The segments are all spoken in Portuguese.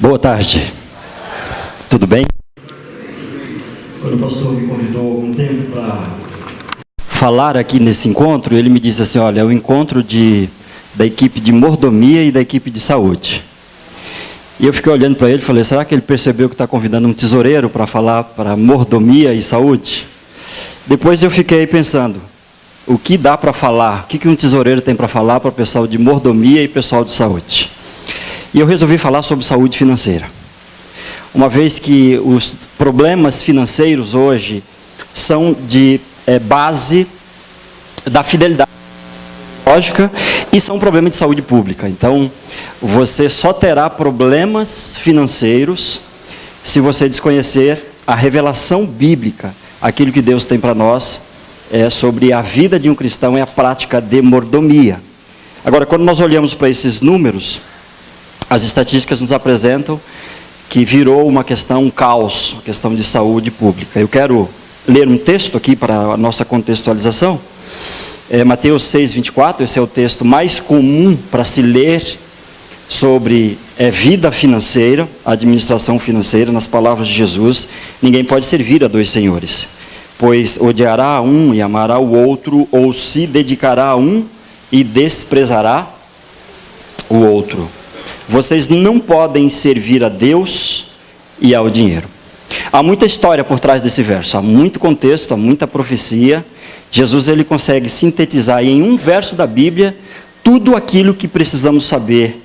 Boa tarde. Tudo bem? Quando o pastor me convidou há algum tempo para falar aqui nesse encontro, ele me disse assim, olha, é o encontro da equipe de mordomia e da equipe de saúde. E eu fiquei olhando para ele e falei, será que ele percebeu que está convidando um tesoureiro para falar para mordomia e saúde? Depois eu fiquei pensando, o que dá para falar? O que um tesoureiro tem para falar para o pessoal de mordomia e pessoal de saúde? E eu resolvi falar sobre saúde financeira. Uma vez que os problemas financeiros hoje são de base da fidelidade lógica e são um problema de saúde pública. Então, você só terá problemas financeiros se você desconhecer a revelação bíblica, aquilo que Deus tem para nós sobre a vida de um cristão e a prática de mordomia. Agora, quando nós olhamos para esses números, as estatísticas nos apresentam que virou uma questão, um caos, uma questão de saúde pública. Eu quero ler um texto aqui para a nossa contextualização. Mateus 6:24, esse é o texto mais comum para se ler sobre vida financeira, administração financeira, nas palavras de Jesus. Ninguém pode servir a dois senhores, pois odiará a um e amará o outro, ou se dedicará a um e desprezará o outro. Vocês não podem servir a Deus e ao dinheiro. Há muita história por trás desse verso, há muito contexto, há muita profecia. Jesus ele consegue sintetizar em um verso da Bíblia tudo aquilo que precisamos saber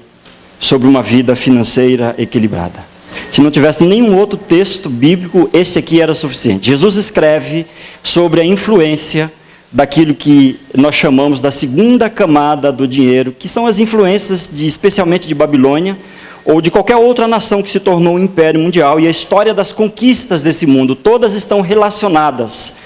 sobre uma vida financeira equilibrada. Se não tivesse nenhum outro texto bíblico, esse aqui era suficiente. Jesus escreve sobre a influência daquilo que nós chamamos da segunda camada do dinheiro, que são as influências especialmente de Babilônia, ou de qualquer outra nação que se tornou um império mundial, e a história das conquistas desse mundo, todas estão relacionadas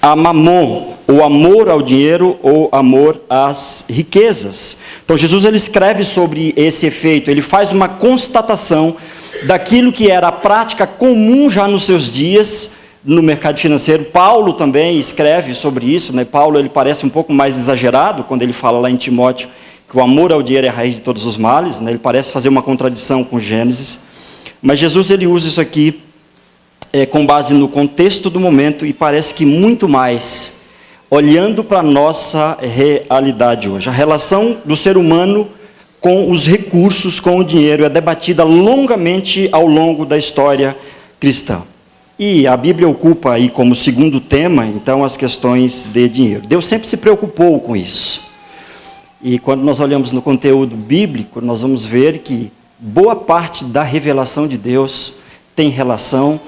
a Mamon, ou amor ao dinheiro, ou amor às riquezas. Então Jesus ele escreve sobre esse efeito, ele faz uma constatação daquilo que era a prática comum já nos seus dias, no mercado financeiro. Paulo também escreve sobre isso, né? Paulo ele parece um pouco mais exagerado, quando ele fala lá em Timóteo, que o amor ao dinheiro é a raiz de todos os males, né? Ele parece fazer uma contradição com Gênesis, mas Jesus ele usa isso aqui com base no contexto do momento, e parece que muito mais, olhando para a nossa realidade hoje. A relação do ser humano com os recursos, com o dinheiro, é debatida longamente ao longo da história cristã. E a Bíblia ocupa aí como segundo tema, então, as questões de dinheiro. Deus sempre se preocupou com isso. E quando nós olhamos no conteúdo bíblico, nós vamos ver que boa parte da revelação de Deus tem relação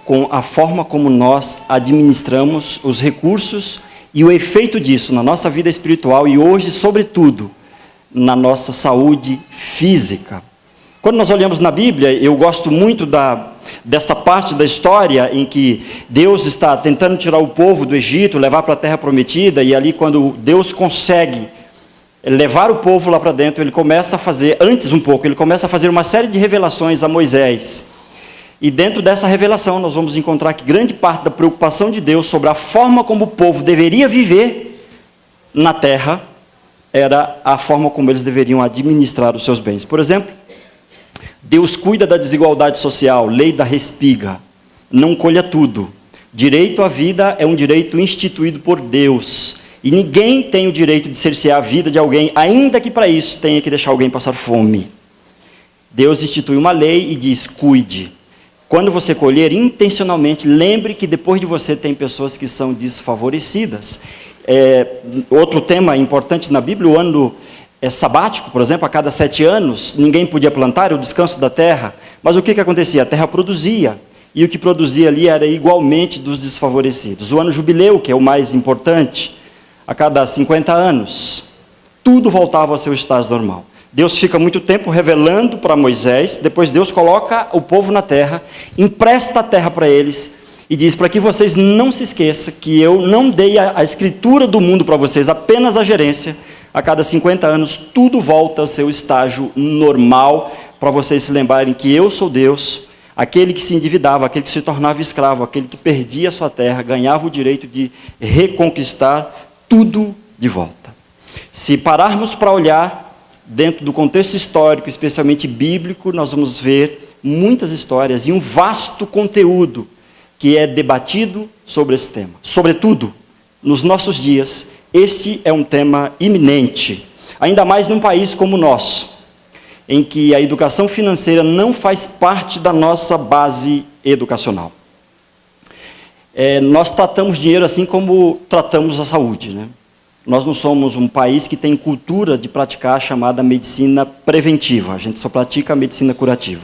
com a forma como nós administramos os recursos e o efeito disso na nossa vida espiritual e hoje, sobretudo, na nossa saúde física. Quando nós olhamos na Bíblia, eu gosto muito desta parte da história em que Deus está tentando tirar o povo do Egito, levar para a terra prometida, e ali quando Deus consegue levar o povo lá para dentro, ele começa a fazer, antes um pouco, ele começa a fazer uma série de revelações a Moisés. E dentro dessa revelação nós vamos encontrar que grande parte da preocupação de Deus sobre a forma como o povo deveria viver na terra, era a forma como eles deveriam administrar os seus bens. Por exemplo, Deus cuida da desigualdade social, lei da respiga, não colha tudo. Direito à vida é um direito instituído por Deus, e ninguém tem o direito de cercear a vida de alguém, ainda que para isso tenha que deixar alguém passar fome. Deus institui uma lei e diz, cuide. Quando você colher, intencionalmente, lembre que depois de você tem pessoas que são desfavorecidas. Outro tema importante na Bíblia, o ano sabático, por exemplo, a cada 7 anos, ninguém podia plantar, era o descanso da terra. Mas o que acontecia? A terra produzia, e o que produzia ali era igualmente dos desfavorecidos. O ano jubileu, que é o mais importante, a cada 50 anos, tudo voltava ao seu estado normal. Deus fica muito tempo revelando para Moisés, depois Deus coloca o povo na terra, empresta a terra para eles, e diz, para que vocês não se esqueçam que eu não dei a escritura do mundo para vocês, apenas a gerência. A cada 50 anos, tudo volta ao seu estágio normal, para vocês se lembrarem que eu sou Deus, aquele que se endividava, aquele que se tornava escravo, aquele que perdia a sua terra, ganhava o direito de reconquistar tudo de volta. Se pararmos para olhar dentro do contexto histórico, especialmente bíblico, nós vamos ver muitas histórias e um vasto conteúdo que é debatido sobre esse tema. Sobretudo, nos nossos dias, esse é um tema iminente, ainda mais num país como o nosso, em que a educação financeira não faz parte da nossa base educacional. Nós tratamos dinheiro assim como tratamos a saúde, né? Nós não somos um país que tem cultura de praticar a chamada medicina preventiva, a gente só pratica a medicina curativa.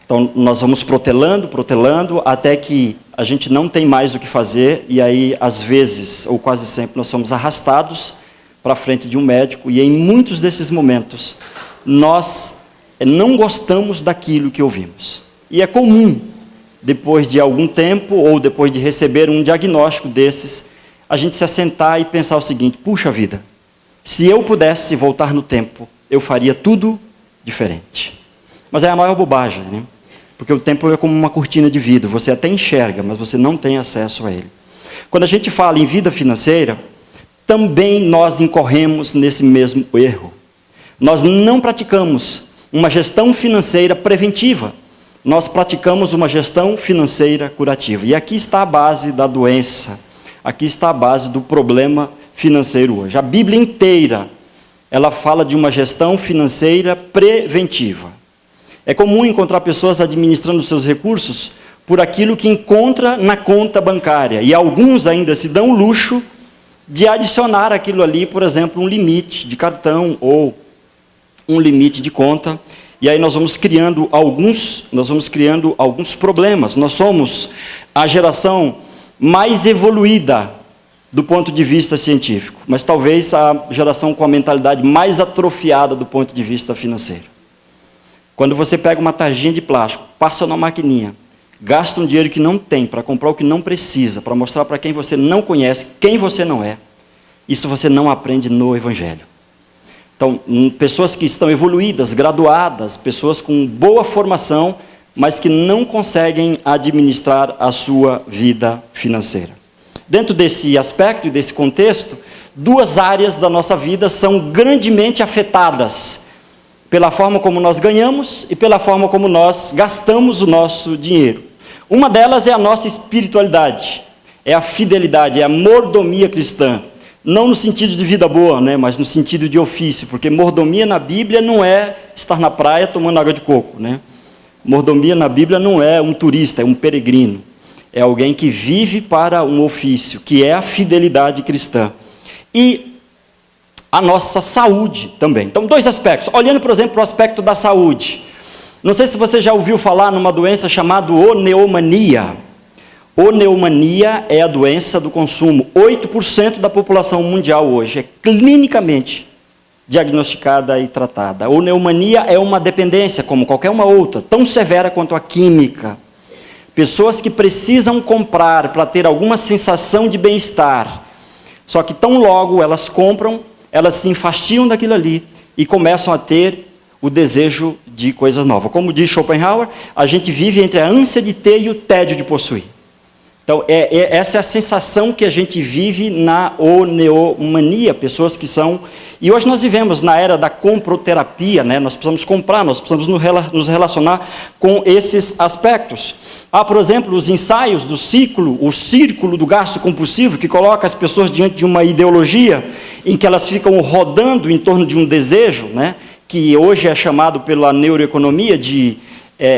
Então, nós vamos protelando, até que a gente não tem mais o que fazer, e aí, às vezes, ou quase sempre, nós somos arrastados para a frente de um médico, e em muitos desses momentos, nós não gostamos daquilo que ouvimos. E é comum, depois de algum tempo, ou depois de receber um diagnóstico desses, a gente se assentar e pensar o seguinte: puxa vida, se eu pudesse voltar no tempo, eu faria tudo diferente. Mas é a maior bobagem, né? Porque o tempo é como uma cortina de vidro, você até enxerga, mas você não tem acesso a ele. Quando a gente fala em vida financeira, também nós incorremos nesse mesmo erro. Nós não praticamos uma gestão financeira preventiva, nós praticamos uma gestão financeira curativa. E aqui está a base da doença, aqui está a base do problema financeiro hoje. A Bíblia inteira, ela fala de uma gestão financeira preventiva. É comum encontrar pessoas administrando seus recursos por aquilo que encontra na conta bancária. E alguns ainda se dão o luxo de adicionar aquilo ali, por exemplo, um limite de cartão ou um limite de conta. E aí nós vamos criando alguns problemas. Nós somos a geração mais evoluída do ponto de vista científico, mas talvez a geração com a mentalidade mais atrofiada do ponto de vista financeiro. Quando você pega uma tarjinha de plástico, passa na maquininha, gasta um dinheiro que não tem para comprar o que não precisa, para mostrar para quem você não conhece, quem você não é, isso você não aprende no Evangelho. Então, pessoas que estão evoluídas, graduadas, pessoas com boa formação, mas que não conseguem administrar a sua vida financeira. Dentro desse aspecto e desse contexto, duas áreas da nossa vida são grandemente afetadas pela forma como nós ganhamos e pela forma como nós gastamos o nosso dinheiro. Uma delas é a nossa espiritualidade, é a fidelidade, é a mordomia cristã. Não no sentido de vida boa, né, mas no sentido de ofício, porque mordomia na Bíblia não é estar na praia tomando água de coco, né? Mordomia na Bíblia não é um turista, é um peregrino. É alguém que vive para um ofício, que é a fidelidade cristã. E a nossa saúde também. Então, dois aspectos. Olhando, por exemplo, para o aspecto da saúde. Não sei se você já ouviu falar numa doença chamada oneomania. Oneomania é a doença do consumo. 8% da população mundial hoje é clinicamente diagnosticada e tratada. A oneomania é uma dependência, como qualquer uma outra, tão severa quanto a química. Pessoas que precisam comprar para ter alguma sensação de bem-estar. Só que tão logo elas compram, elas se enfastiam daquilo ali e começam a ter o desejo de coisas novas. Como diz Schopenhauer, a gente vive entre a ânsia de ter e o tédio de possuir. Então, essa é a sensação que a gente vive na oneomania, pessoas que são... E hoje nós vivemos na era da comproterapia, né? Nós precisamos comprar, nós precisamos nos relacionar com esses aspectos. Há, por exemplo, os ensaios do ciclo, o círculo do gasto compulsivo, que coloca as pessoas diante de uma ideologia em que elas ficam rodando em torno de um desejo, né? Que hoje é chamado pela neuroeconomia de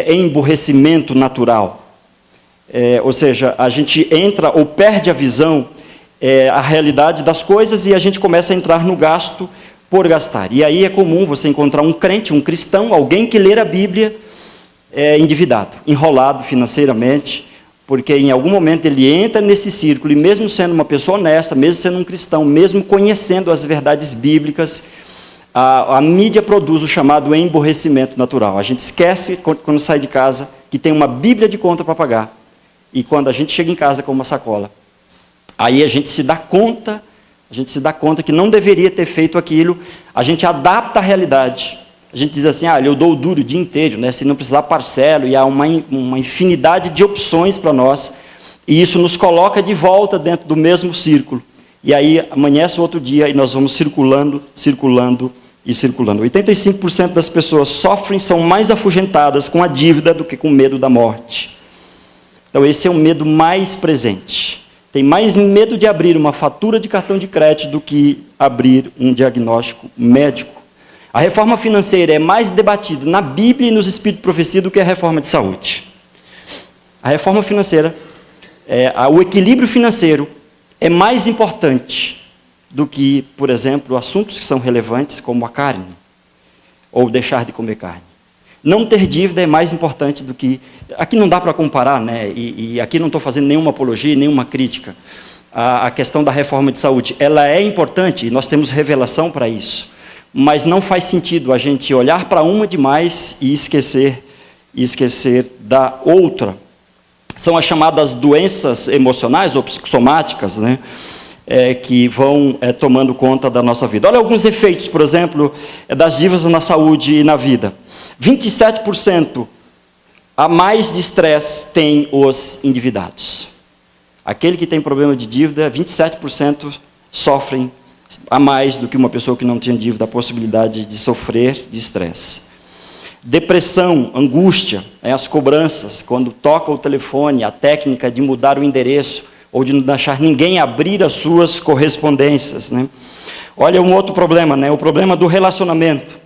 emburrecimento natural. Ou seja, a gente entra ou perde a visão, a realidade das coisas, e a gente começa a entrar no gasto por gastar. E aí é comum você encontrar um crente, um cristão, alguém que lê a Bíblia endividado, enrolado financeiramente, porque em algum momento ele entra nesse círculo, e mesmo sendo uma pessoa honesta, mesmo sendo um cristão, mesmo conhecendo as verdades bíblicas, a mídia produz o chamado emburrecimento natural. A gente esquece, quando sai de casa, que tem uma Bíblia de conta para pagar. E quando a gente chega em casa com uma sacola, aí a gente se dá conta que não deveria ter feito aquilo, a gente adapta a realidade. A gente diz assim, eu dou o duro o dia inteiro, né? Se não precisar parcelo, e há uma infinidade de opções para nós, e isso nos coloca de volta dentro do mesmo círculo. E aí amanhece o outro dia e nós vamos circulando e circulando. 85% das pessoas sofrem, são mais afugentadas com a dívida do que com medo da morte. Então esse é o medo mais presente. Tem mais medo de abrir uma fatura de cartão de crédito do que abrir um diagnóstico médico. A reforma financeira é mais debatida na Bíblia e nos Espíritos de Profecia do que a reforma de saúde. A reforma financeira, o equilíbrio financeiro é mais importante do que, por exemplo, assuntos que são relevantes como a carne, ou deixar de comer carne. Não ter dívida é mais importante do que... Aqui não dá para comparar, né? E aqui não estou fazendo nenhuma apologia, nenhuma crítica. A questão da reforma de saúde, ela é importante, e nós temos revelação para isso, mas não faz sentido a gente olhar para uma demais e esquecer da outra. São as chamadas doenças emocionais ou psicossomáticas, né? Que vão tomando conta da nossa vida. Olha alguns efeitos, por exemplo, das dívidas na saúde e na vida. 27% a mais de estresse tem os endividados. Aquele que tem problema de dívida, 27% sofrem a mais do que uma pessoa que não tinha dívida, a possibilidade de sofrer de estresse. Depressão, angústia, as cobranças, quando toca o telefone, a técnica de mudar o endereço, ou de não deixar ninguém abrir as suas correspondências, né? Olha um outro problema, né? O problema do relacionamento.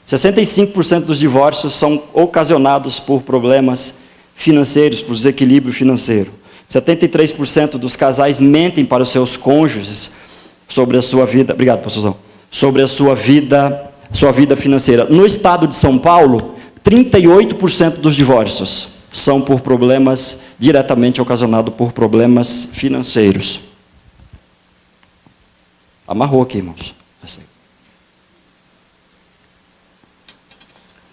65% dos divórcios são ocasionados por problemas financeiros, por desequilíbrio financeiro. 73% dos casais mentem para os seus cônjuges sobre a sua vida. Obrigado, pastorzão. Sobre a sua vida financeira. No estado de São Paulo, 38% dos divórcios são por problemas diretamente ocasionados por problemas financeiros. Amarrou aqui, irmãos.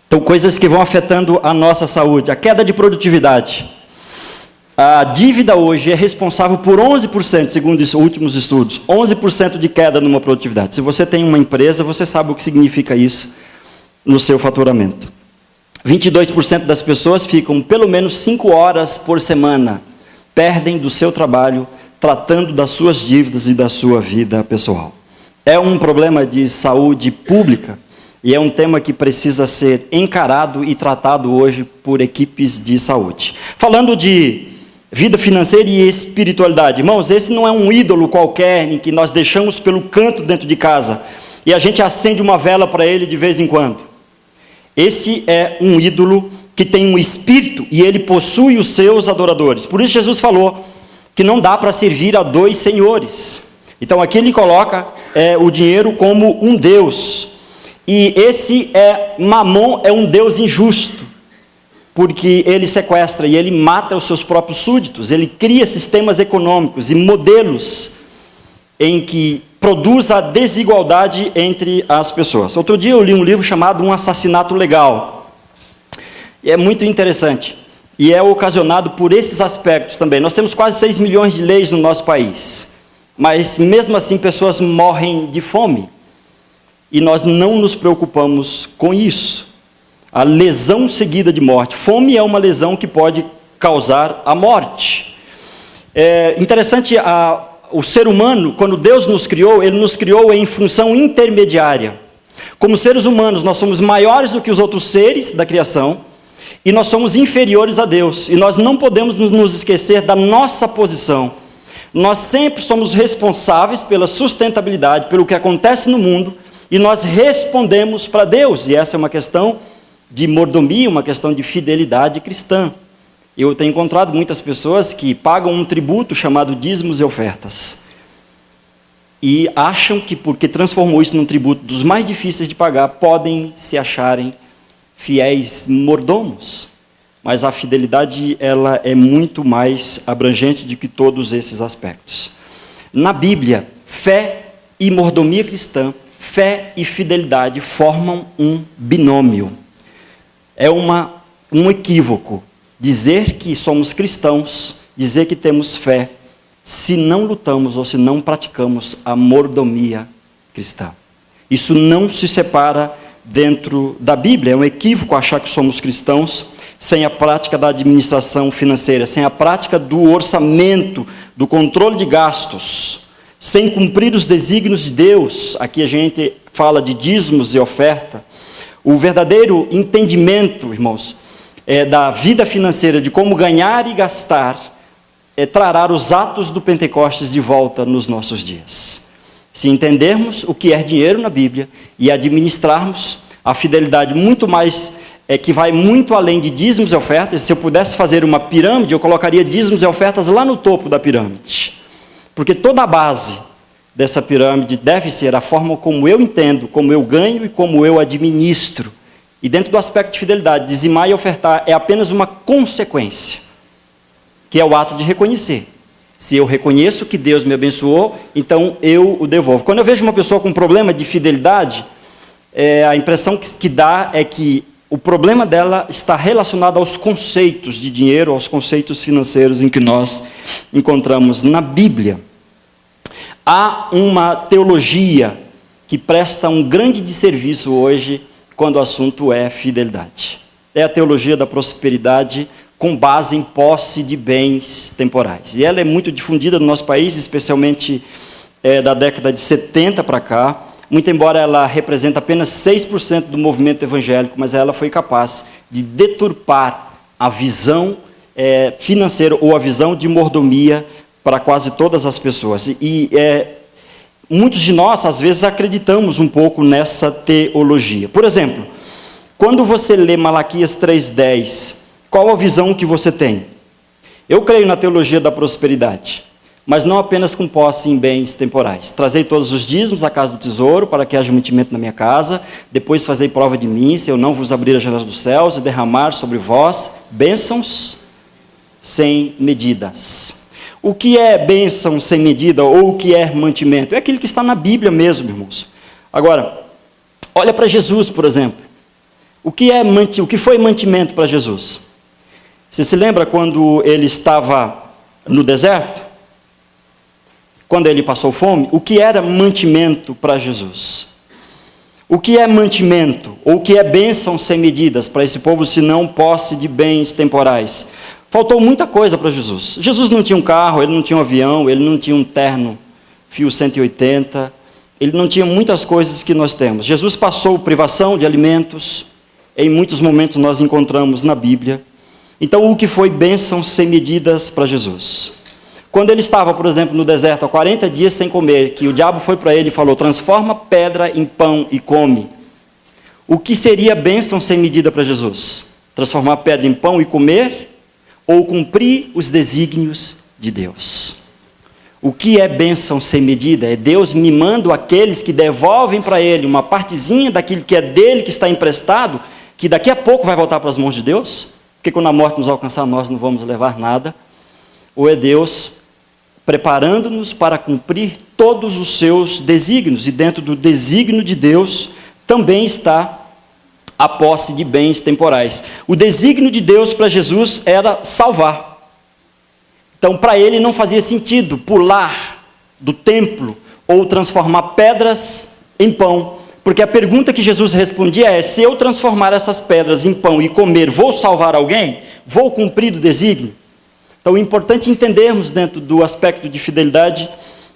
Então, coisas que vão afetando a nossa saúde. A queda de produtividade. A dívida hoje é responsável por 11%, segundo os últimos estudos. 11% de queda numa produtividade. Se você tem uma empresa, você sabe o que significa isso no seu faturamento. 22% das pessoas ficam pelo menos 5 horas por semana, perdem do seu trabalho, tratando das suas dívidas e da sua vida pessoal. É um problema de saúde pública e é um tema que precisa ser encarado e tratado hoje por equipes de saúde. Falando de vida financeira e espiritualidade, irmãos, esse não é um ídolo qualquer em que nós deixamos pelo canto dentro de casa e a gente acende uma vela para ele de vez em quando. Esse é um ídolo que tem um espírito e ele possui os seus adoradores. Por isso Jesus falou que não dá para servir a 2 senhores. Então aqui ele coloca o dinheiro como um Deus. E esse Mamon é um Deus injusto, porque ele sequestra e ele mata os seus próprios súditos. Ele cria sistemas econômicos e modelos em que produz a desigualdade entre as pessoas. Outro dia eu li um livro chamado Um Assassinato Legal. E é muito interessante. E é ocasionado por esses aspectos também. Nós temos quase 6 milhões de leis no nosso país. Mas mesmo assim pessoas morrem de fome. E nós não nos preocupamos com isso. A lesão seguida de morte. Fome é uma lesão que pode causar a morte. É interessante o ser humano, quando Deus nos criou, Ele nos criou em função intermediária. Como seres humanos, nós somos maiores do que os outros seres da criação, e nós somos inferiores a Deus, e nós não podemos nos esquecer da nossa posição. Nós sempre somos responsáveis pela sustentabilidade, pelo que acontece no mundo, e nós respondemos para Deus, e essa é uma questão de mordomia, uma questão de fidelidade cristã. Eu tenho encontrado muitas pessoas que pagam um tributo chamado dízimos e ofertas. E acham que porque transformou isso num tributo dos mais difíceis de pagar, podem se acharem fiéis mordomos. Mas a fidelidade, ela é muito mais abrangente do que todos esses aspectos. Na Bíblia, fé e mordomia cristã, fé e fidelidade formam um binômio. É um equívoco dizer que somos cristãos, dizer que temos fé, se não lutamos ou se não praticamos a mordomia cristã. Isso não se separa dentro da Bíblia. É um equívoco achar que somos cristãos sem a prática da administração financeira, sem a prática do orçamento, do controle de gastos, sem cumprir os desígnios de Deus. Aqui a gente fala de dízimos e oferta, o verdadeiro entendimento, irmãos, da vida financeira, de como ganhar e gastar, trará os atos do Pentecostes de volta nos nossos dias. Se entendermos o que é dinheiro na Bíblia e administrarmos a fidelidade muito mais, que vai muito além de dízimos e ofertas. Se eu pudesse fazer uma pirâmide, eu colocaria dízimos e ofertas lá no topo da pirâmide. Porque toda a base dessa pirâmide deve ser a forma como eu entendo, como eu ganho e como eu administro. E dentro do aspecto de fidelidade, dizimar e ofertar é apenas uma consequência, que é o ato de reconhecer. Se eu reconheço que Deus me abençoou, então eu o devolvo. Quando eu vejo uma pessoa com problema de fidelidade, a impressão que dá é que o problema dela está relacionado aos conceitos de dinheiro, aos conceitos financeiros em que nós encontramos na Bíblia. Há uma teologia que presta um grande desserviço hoje quando o assunto é fidelidade. É a teologia da prosperidade com base em posse de bens temporais. E ela é muito difundida no nosso país, especialmente da década de 70 para cá, muito embora ela represente apenas 6% do movimento evangélico, mas ela foi capaz de deturpar a visão financeira ou a visão de mordomia para quase todas as pessoas. Muitos de nós, às vezes, acreditamos um pouco nessa teologia. Por exemplo, quando você lê Malaquias 3:10, qual a visão que você tem? Eu creio na teologia da prosperidade, mas não apenas com posse em bens temporais. Trazei todos os dízimos à casa do tesouro, para que haja mantimento na minha casa. Depois fazei prova de mim, se eu não vos abrir as janelas dos céus e derramar sobre vós bênçãos sem medidas. O que é bênção sem medida, ou o que é mantimento? É aquilo que está na Bíblia mesmo, irmãos. Agora, olha para Jesus, por exemplo. O que foi mantimento para Jesus? Você se lembra quando ele estava no deserto? Quando ele passou fome? O que era mantimento para Jesus? O que é mantimento? Ou o que é bênção sem medidas para esse povo, se não posse de bens temporais? Faltou muita coisa para Jesus. Jesus não tinha um carro, ele não tinha um avião, ele não tinha um terno fio 180, ele não tinha muitas coisas que nós temos. Jesus passou privação de alimentos, em muitos momentos nós encontramos na Bíblia. Então, o que foi bênção sem medidas para Jesus? Quando ele estava, por exemplo, no deserto há 40 dias sem comer, que o diabo foi para ele e falou, transforma pedra em pão e come. O que seria bênção sem medida para Jesus? Transformar pedra em pão e comer? Ou cumprir os desígnios de Deus? O que é bênção sem medida? É Deus mimando aqueles que devolvem para ele uma partezinha daquilo que é dele, que está emprestado, que daqui a pouco vai voltar para as mãos de Deus? Porque quando a morte nos alcançar, nós não vamos levar nada. Ou é Deus preparando-nos para cumprir todos os seus desígnios, e dentro do desígnio de Deus também está a posse de bens temporais. O desígnio de Deus para Jesus era salvar. Então, para ele não fazia sentido pular do templo ou transformar pedras em pão, porque a pergunta que Jesus respondia é, se eu transformar essas pedras em pão e comer, vou salvar alguém? Vou cumprir o desígnio? Então, é importante entendermos dentro do aspecto de fidelidade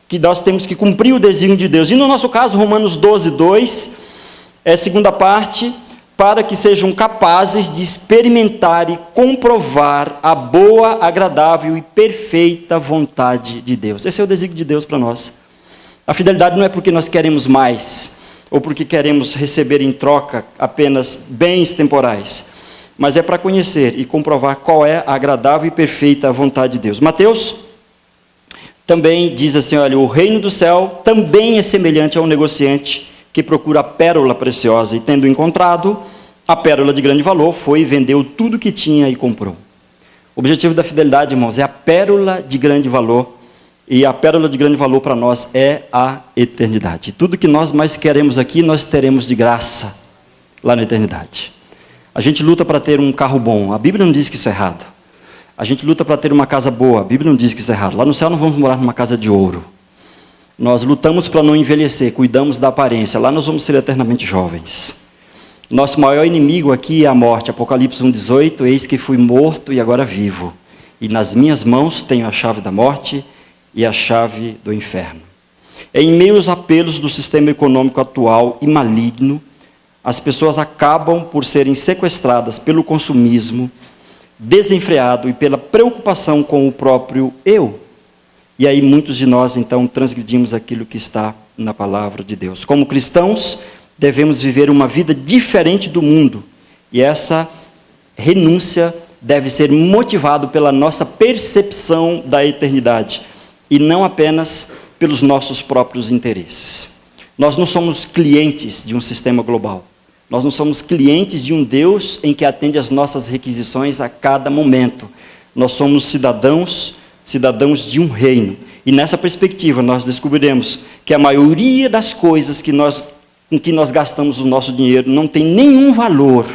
que nós temos que cumprir o desígnio de Deus. E no nosso caso, Romanos 12:2, segunda parte, para que sejam capazes de experimentar e comprovar a boa, agradável e perfeita vontade de Deus. Esse é o desígnio de Deus para nós. A fidelidade não é porque nós queremos mais, ou porque queremos receber em troca apenas bens temporais, mas é para conhecer e comprovar qual é a agradável e perfeita vontade de Deus. Mateus também diz assim, olha, o reino do céu também é semelhante a um negociante que procura a pérola preciosa, e tendo encontrado a pérola de grande valor, foi e vendeu tudo que tinha e comprou. O objetivo da fidelidade, irmãos, é a pérola de grande valor, e a pérola de grande valor para nós é a eternidade. Tudo que nós mais queremos aqui, nós teremos de graça lá na eternidade. A gente luta para ter um carro bom, a Bíblia não diz que isso é errado. A gente luta para ter uma casa boa, a Bíblia não diz que isso é errado. Lá no céu não vamos morar numa casa de ouro. Nós lutamos para não envelhecer, cuidamos da aparência, lá nós vamos ser eternamente jovens. Nosso maior inimigo aqui é a morte, Apocalipse 1:18, eis que fui morto e agora vivo, e nas minhas mãos tenho a chave da morte e a chave do inferno. Em meio aos apelos do sistema econômico atual e maligno, as pessoas acabam por serem sequestradas pelo consumismo desenfreado e pela preocupação com o próprio eu. E aí muitos de nós, então, transgredimos aquilo que está na palavra de Deus. Como cristãos, devemos viver uma vida diferente do mundo. E essa renúncia deve ser motivada pela nossa percepção da eternidade. E não apenas pelos nossos próprios interesses. Nós não somos clientes de um sistema global. Nós não somos clientes de um Deus em que atende às nossas requisições a cada momento. Nós somos cidadãos de um reino. E nessa perspectiva nós descobriremos que a maioria das coisas em que nós gastamos o nosso dinheiro não tem nenhum valor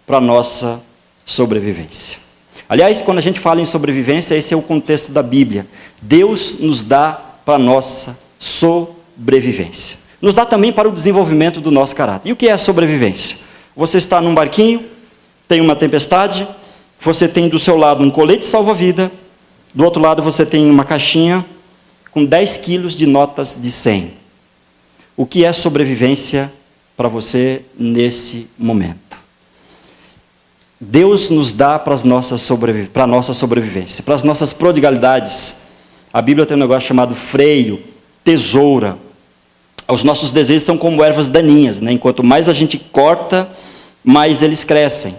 para a nossa sobrevivência. Aliás, quando a gente fala em sobrevivência, esse é o contexto da Bíblia. Deus nos dá para a nossa sobrevivência. Nos dá também para o desenvolvimento do nosso caráter. E o que é a sobrevivência? Você está num barquinho, tem uma tempestade, você tem do seu lado um colete salva-vida, do outro lado você tem uma caixinha com 10 quilos de notas de 100. O que é sobrevivência para você nesse momento? Deus nos dá para a nossa sobrevivência, para as nossas prodigalidades. A Bíblia tem um negócio chamado freio, tesoura. Os nossos desejos são como ervas daninhas, né? Enquanto mais a gente corta, mais eles crescem.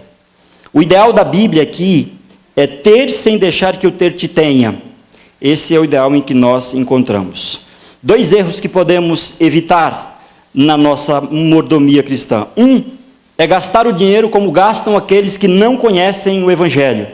O ideal da Bíblia aqui é ter sem deixar que o ter te tenha. Esse é o ideal em que nós encontramos. 2 erros que podemos evitar na nossa mordomia cristã. Um é gastar o dinheiro como gastam aqueles que não conhecem o Evangelho.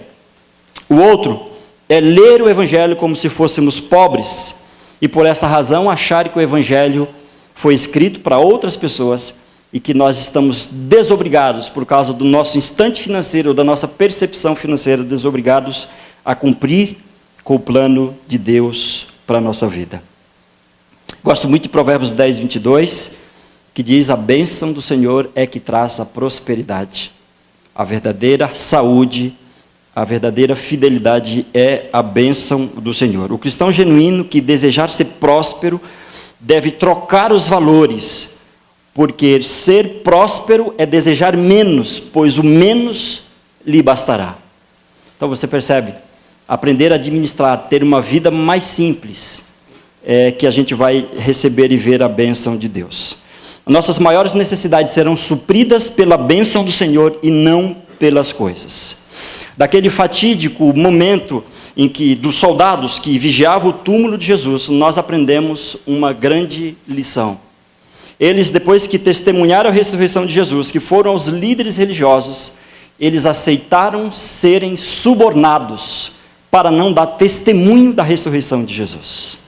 O outro é ler o Evangelho como se fôssemos pobres e por esta razão achar que o Evangelho foi escrito para outras pessoas e que nós estamos desobrigados por causa do nosso instante financeiro ou da nossa percepção financeira, desobrigados a cumprir com o plano de Deus para a nossa vida. Gosto muito de Provérbios 10, 22, que diz: a bênção do Senhor é que traz a prosperidade. A verdadeira saúde, a verdadeira fidelidade é a bênção do Senhor. O cristão genuíno que desejar ser próspero deve trocar os valores, porque ser próspero é desejar menos, pois o menos lhe bastará. Então você percebe, aprender a administrar, ter uma vida mais simples, é que a gente vai receber e ver a bênção de Deus. Nossas maiores necessidades serão supridas pela bênção do Senhor e não pelas coisas. Daquele fatídico momento em que dos soldados que vigiavam o túmulo de Jesus, nós aprendemos uma grande lição. Eles, depois que testemunharam a ressurreição de Jesus, que foram aos líderes religiosos, eles aceitaram serem subornados para não dar testemunho da ressurreição de Jesus.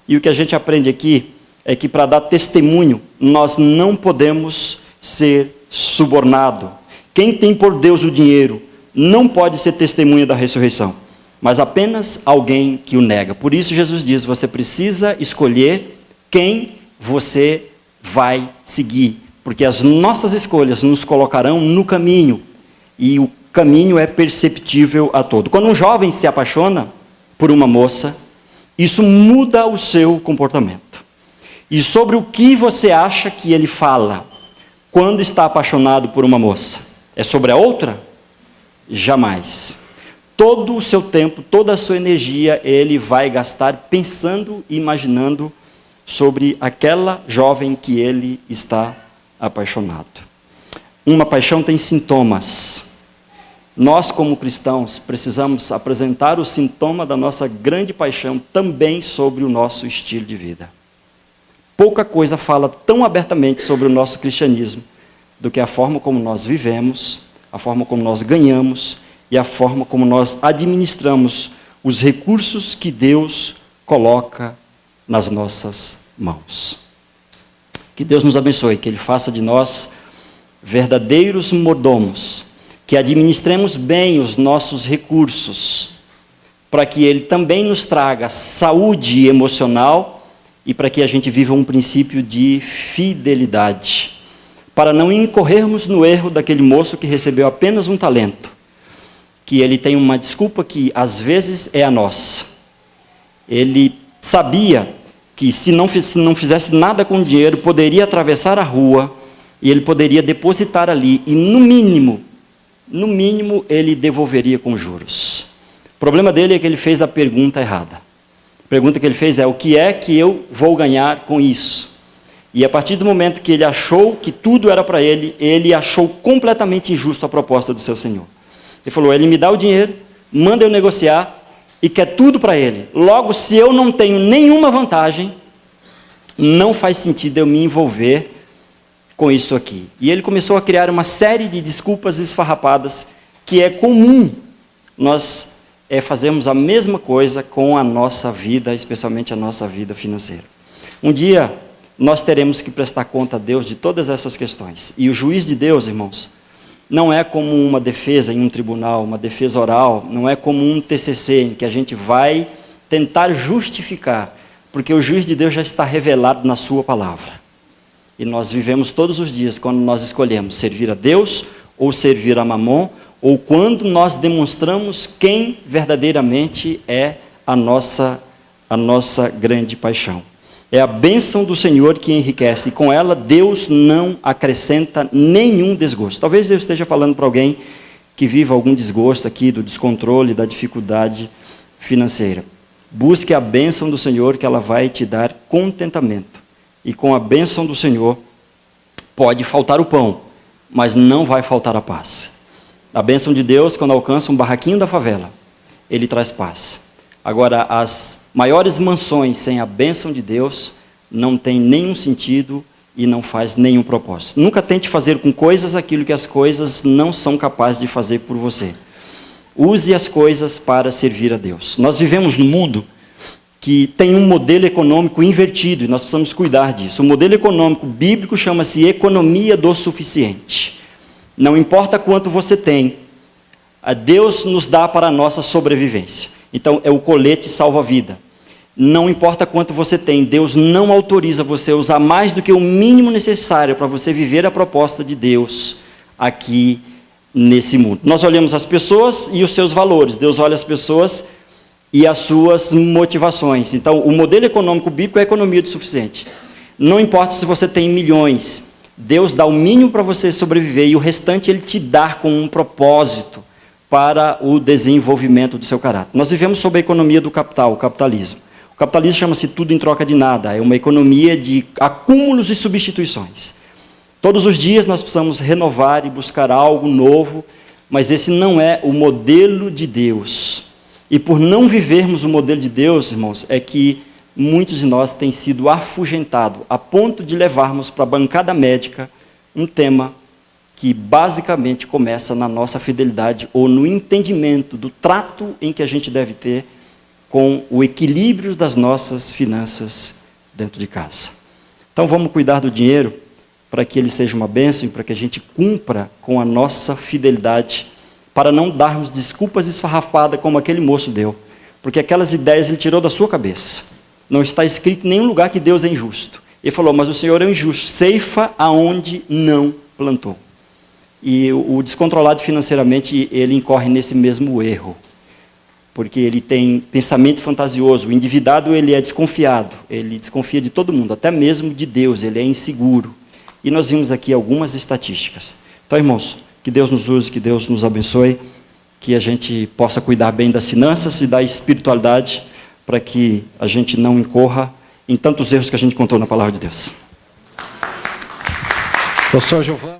E o que a gente aprende aqui é que para dar testemunho, nós não podemos ser subornado. Quem tem por Deus o dinheiro não pode ser testemunha da ressurreição, mas apenas alguém que o nega. Por isso Jesus diz, você precisa escolher quem você vai seguir, porque as nossas escolhas nos colocarão no caminho, e o caminho é perceptível a todo. Quando um jovem se apaixona por uma moça, isso muda o seu comportamento. E sobre o que você acha que ele fala quando está apaixonado por uma moça? É sobre a outra? Jamais. Todo o seu tempo, toda a sua energia, ele vai gastar pensando e imaginando sobre aquela jovem que ele está apaixonado. Uma paixão tem sintomas. Nós, como cristãos, precisamos apresentar o sintoma da nossa grande paixão também sobre o nosso estilo de vida. Pouca coisa fala tão abertamente sobre o nosso cristianismo do que a forma como nós vivemos, a forma como nós ganhamos e a forma como nós administramos os recursos que Deus coloca nas nossas mãos. Que Deus nos abençoe, que Ele faça de nós verdadeiros mordomos, que administremos bem os nossos recursos, para que Ele também nos traga saúde emocional e para que a gente viva um princípio de fidelidade, para não incorrermos no erro daquele moço que recebeu apenas um talento, que ele tem uma desculpa que às vezes é a nossa. Ele sabia que se não fizesse nada com o dinheiro, poderia atravessar a rua e ele poderia depositar ali e no mínimo, ele devolveria com juros. O problema dele é que ele fez a pergunta errada. A pergunta que ele fez é: o que é que eu vou ganhar com isso? E a partir do momento que ele achou que tudo era para ele, ele achou completamente injusto a proposta do seu Senhor. Ele falou: ele me dá o dinheiro, manda eu negociar e quer tudo para ele. Logo, se eu não tenho nenhuma vantagem, não faz sentido eu me envolver com isso aqui. E ele começou a criar uma série de desculpas esfarrapadas, que é comum nós fazermos a mesma coisa com a nossa vida, especialmente a nossa vida financeira. Um dia, nós teremos que prestar conta a Deus de todas essas questões. E o juiz de Deus, irmãos, não é como uma defesa em um tribunal, uma defesa oral, não é como um TCC, em que a gente vai tentar justificar, porque o juiz de Deus já está revelado na sua palavra. E nós vivemos todos os dias quando nós escolhemos servir a Deus ou servir a Mamon, ou quando nós demonstramos quem verdadeiramente é a nossa grande paixão. É a bênção do Senhor que enriquece, e com ela Deus não acrescenta nenhum desgosto. Talvez eu esteja falando para alguém que viva algum desgosto aqui, do descontrole, da dificuldade financeira. Busque a bênção do Senhor, que ela vai te dar contentamento. E com a bênção do Senhor, pode faltar o pão, mas não vai faltar a paz. A bênção de Deus, quando alcança um barraquinho da favela, ele traz paz. Agora, as maiores mansões sem a bênção de Deus não tem nenhum sentido e não faz nenhum propósito. Nunca tente fazer com coisas aquilo que as coisas não são capazes de fazer por você. Use as coisas para servir a Deus. Nós vivemos num mundo que tem um modelo econômico invertido e nós precisamos cuidar disso. O modelo econômico bíblico chama-se economia do suficiente. Não importa quanto você tem, Deus nos dá para a nossa sobrevivência. Então, é o colete salva-vida. Não importa quanto você tem, Deus não autoriza você a usar mais do que o mínimo necessário para você viver a proposta de Deus aqui nesse mundo. Nós olhamos as pessoas e os seus valores. Deus olha as pessoas e as suas motivações. Então, o modelo econômico bíblico é a economia do suficiente. Não importa se você tem milhões, Deus dá o mínimo para você sobreviver e o restante Ele te dá com um propósito para o desenvolvimento do seu caráter. Nós vivemos sob a economia do capital, o capitalismo. O capitalismo chama-se tudo em troca de nada, é uma economia de acúmulos e substituições. Todos os dias nós precisamos renovar e buscar algo novo, mas esse não é o modelo de Deus. E por não vivermos o modelo de Deus, irmãos, é que muitos de nós têm sido afugentados, a ponto de levarmos para a bancada médica um tema que basicamente começa na nossa fidelidade ou no entendimento do trato em que a gente deve ter com o equilíbrio das nossas finanças dentro de casa. Então vamos cuidar do dinheiro para que ele seja uma bênção e para que a gente cumpra com a nossa fidelidade, para não darmos desculpas esfarrapadas como aquele moço deu, porque aquelas ideias ele tirou da sua cabeça. Não está escrito em nenhum lugar que Deus é injusto. Ele falou: mas o Senhor é injusto, ceifa aonde não plantou. E o descontrolado financeiramente, ele incorre nesse mesmo erro, porque ele tem pensamento fantasioso. O endividado, ele é desconfiado, ele desconfia de todo mundo, até mesmo de Deus, ele é inseguro. E nós vimos aqui algumas estatísticas. Então, irmãos, que Deus nos use, que Deus nos abençoe, que a gente possa cuidar bem das finanças e da espiritualidade, para que a gente não incorra em tantos erros que a gente encontrou na palavra de Deus. Pastor Giovanni.